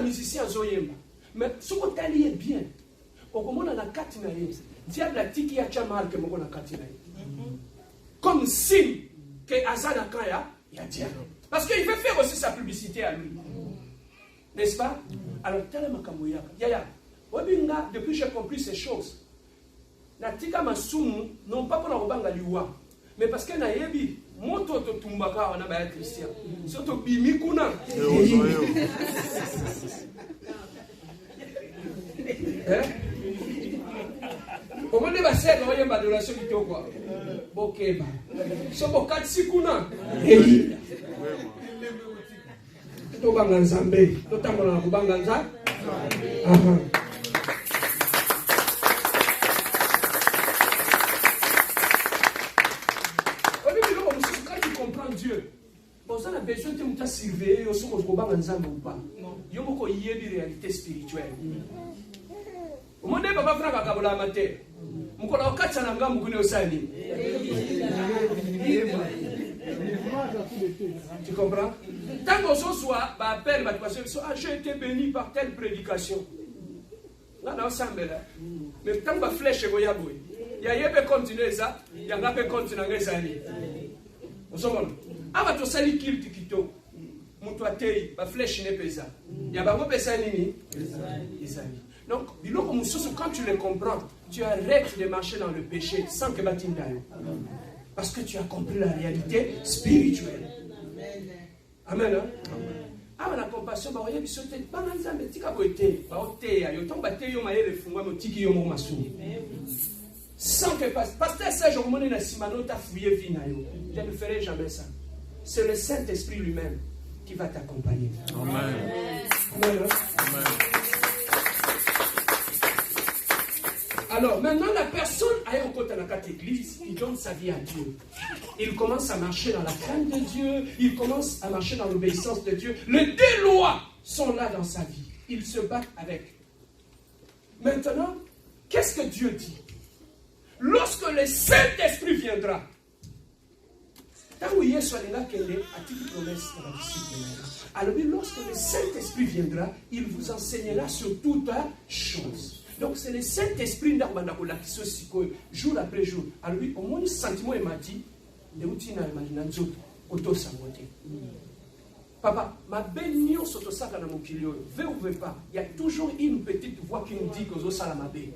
musicien zoyemba. Mais ce qu'on t'a lié bien. Au moment on a katina diable a tiki a chamarque mon a katina. Comme signe que Azana Kaya, il y a diable. Parce qu'il veut faire aussi sa publicité à lui. N'est-ce pas? Alors, tel est ma kamouyaka. Yaya, Wabinga, depuis que j'ai compris ces choses, Natika Masumu, non pas pour la Robanga Liwa, mais parce que Nayebi, Moto Tumbaka, on a bien Christian. Surtout Bimikuna. Comment on va faire quand il y a une adoration qui est quoi? Bokeba. So bokat sikuna. Eli. To banganzambe. To tambola ku banganza. Aha. Quand tu comprends Dieu, on a besoin de te surveiller aussi au banganzambe ou pas. Yo moko yebi réalité spirituelle. Au monde papa fraka kabola maté. Mukona wakati ananga mugune osani. Tu comprends? Tant qu'on soit appel j'ai été béni par telle prédication. Là dans ensemble là. Mais tant que flèche goya boy. Ya yebe continuer ça, ya ngape continuer ngezani. Osomona. Aba to sali kilti kito. Mutu atei ba flèche ne pesa. Ya bango pesa nini? Ezali. Donc, quand tu le comprends, tu arrêtes de marcher dans le péché sans que tu t'ailles. Parce que tu as compris la réalité spirituelle. Amen. Ah, la compassion, sans que pasteur Serge Omone Simano t'a fouillé vie. Je ne ferai jamais ça. C'est le Saint-Esprit lui-même qui va t'accompagner. Amen. Amen. Amen. Alors, maintenant, la personne a un côté dans cette église, il donne sa vie à Dieu. Il commence à marcher dans la crainte de Dieu, il commence à marcher dans l'obéissance de Dieu. Les deux lois sont là dans sa vie. Il se bat avec. Maintenant, qu'est-ce que Dieu dit? Lorsque le Saint-Esprit viendra, alors lorsque le Saint-Esprit viendra, il vous enseignera sur toute chose. Donc c'est le Saint-Esprit qui jour après jour. Alors lui, au moins, sentiment m'a dit, papa, ma bénion sur ça dans mon kilo, veut ou veut pas, il y a toujours une petite voix qui nous dit que ça la mabé.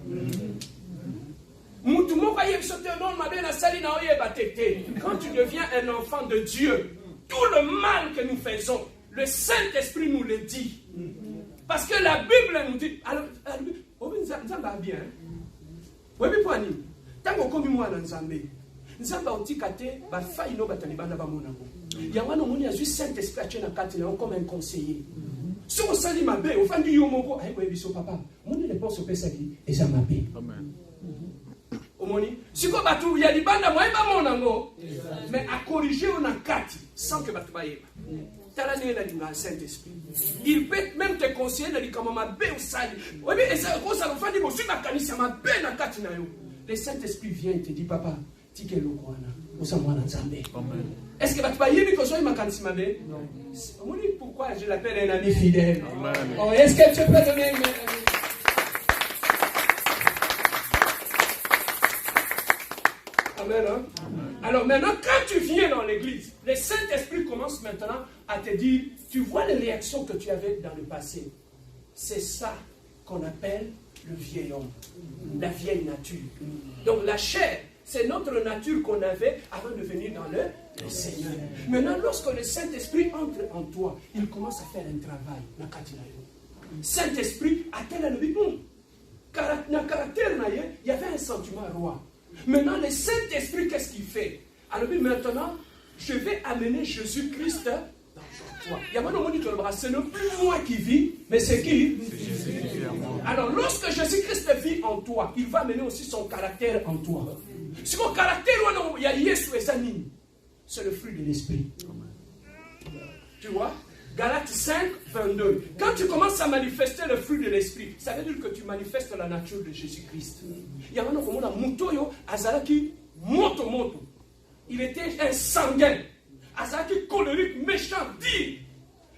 Quand tu deviens un enfant de Dieu, tout le mal que nous faisons, le Saint-Esprit nous le dit. Parce que la Bible nous dit, alors, Nzamba bien. Oui, mais pour nous, tant qu'on comme moi dans Nzambé, Nzamba otikate ba faino batani bana ba monango. Yangano moni azu Saint-Esprit a tena kati na comme un conseiller. Si on sali mabe, au fin du yomoko, ay oui biso papa. Moni ne pense au pesali et ça mabe. Amen. Omoni, si ko batu ya libanda moi ba monango, mais à corriger on a kati sans que batu ba yeba. Saint-Esprit. Il peut même te conseiller de dire comment ma bé au sali. Oui, mais ça va faire des mots sur ma canisse, ma bé na katina yo. Le Saint-Esprit vient et te dit papa, tike lo kwana, osa mwana nzambe. Est-ce que tu vas y aller que soit ma canisse ma bé? Non. On me dit pourquoi je l'appelle un ami fidèle. Oh, est-ce que tu peux donner Amen, hein? Alors maintenant, quand tu viens dans l'église, le Saint-Esprit commence maintenant à te dire, tu vois les réactions que tu avais dans le passé. C'est ça qu'on appelle le vieil homme, la vieille nature. Donc la chair, c'est notre nature qu'on avait avant de venir dans le Seigneur. Maintenant, lorsque le Saint-Esprit entre en toi, il commence à faire un travail. Saint-Esprit, à tel le caractère, il y avait un sentiment roi. Maintenant, le Saint-Esprit, qu'est-ce qu'il fait? Alors, maintenant, je vais amener Jésus-Christ dans toi. Il y a maintenant ce n'est plus moi qui vis, mais c'est qui? Alors, lorsque Jésus-Christ vit en toi, il va amener aussi son caractère en toi. Si mon caractère, il y a Yesu et Zanine, c'est le fruit de l'Esprit. Tu vois? Galates 5, 22. Quand tu commences à manifester le fruit de l'Esprit, ça veut dire que tu manifestes la nature de Jésus-Christ. Il y a un homme Mutoyo, Azalaki, Moto. Il était un sanguin. Azalaki colérique, méchant, dit.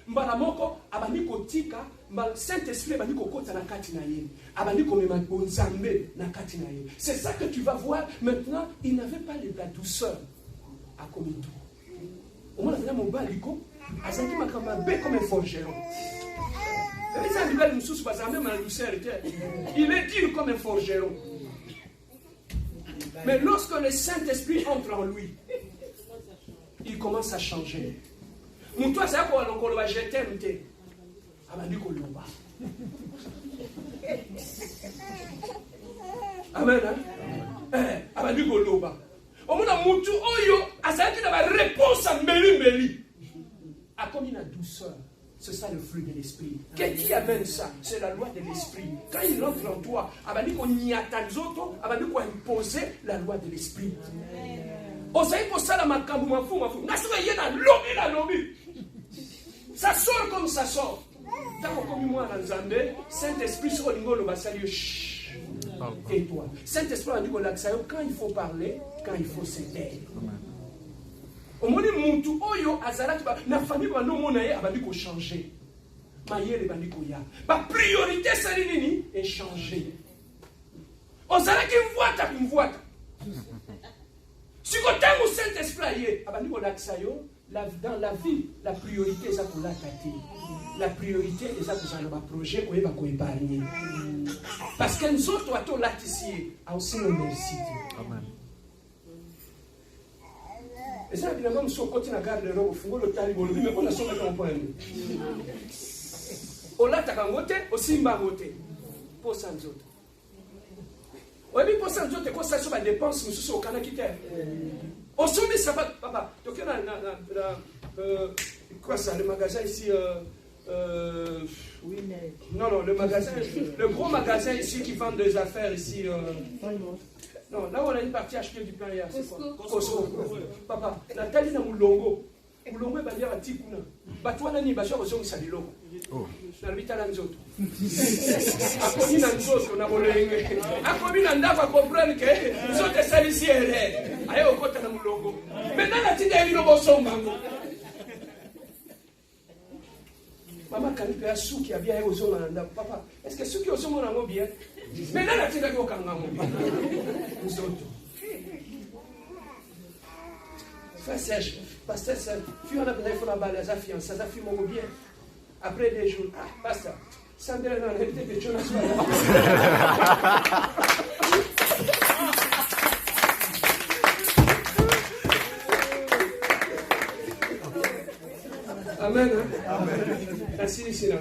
mbala moko abandi kotika mbala Saint-Esprit abandi kokota na kati na ye abandi komema bonzambe na kati na ye. C'est ça que tu vas voir maintenant. Il n'avait pas la douceur à Komito. Au moins la mobali ko azaki makamba be comme un forgeron. Il est dur comme un forgeron. Mais lorsque le Saint-Esprit entre en lui, il commence à changer. Moutoua, c'est quoi l'on je t'aime. Amen. Amen. Au moins, Moutou, Oyo, Azaki n'a pas réponse à Meli. A comme une douceur. C'est ça le fruit de l'esprit. Qu'est-ce qui amène ça? C'est la loi de l'esprit. Quand il entre en toi, il faut imposer la loi de l'esprit. Ça sort comme ça sort. Saint-Esprit, et toi. Saint-Esprit, quand il faut parler, quand il faut se taire. Omoni muntu oyo azalaki na famille ba nomona ye abandi ko changer. Mayele bandi ko ya. Ba priorité sali nini est changer. Ozalaki mvuata. Si kotango Saint-Esprit ye abandi ko lakisa yo dans la vie la priorité eza ko lakati. La priorité eza ko zana ba projet ko yeba ko épargner. Parce que nous autres ato latissier a aussi le merci. Amen. Et ça, évidemment, nous sommes continue à garder le fungo le tali bolo, mais on a sauvé ton point. On l'a takangote, aussi mbagote. Pour ça, nous autres. Oui, mais pour ça, nous autres, quand ça sur la dépense, nous sommes au Canada qui t'aime. On se met ça, papa. Donc, quoi ça, le magasin ici. Oui, mais. Non, le magasin, le gros magasin ici qui vend des affaires ici. Non, là où on a une partie acheter du pain hier, c'est quoi? Costco. Papa, la tali na mulongo. Mulongo est à Tikuna. Batouana ni Bachar aux hommes salilo. Na l'habitat nzoto. Akomi na nzoto na bolenge. Akomi na ndako comprendre que nzoto salisiere. Aye okota na mulongo. Maintenant la tide elino bosombango. Maman quand a souki a bien aux hommes na papa. Est-ce que souki aux hommes na bien? Maintenant la tide ko kanga mo. Nzoto. Sèche, pasteur, fille on a besoin de faire la balle, ça fiancée, ça fait mon bien. Après des jours, pasteur, ça me donne un invité de Jonas. Amen. Amen. Merci, c'est la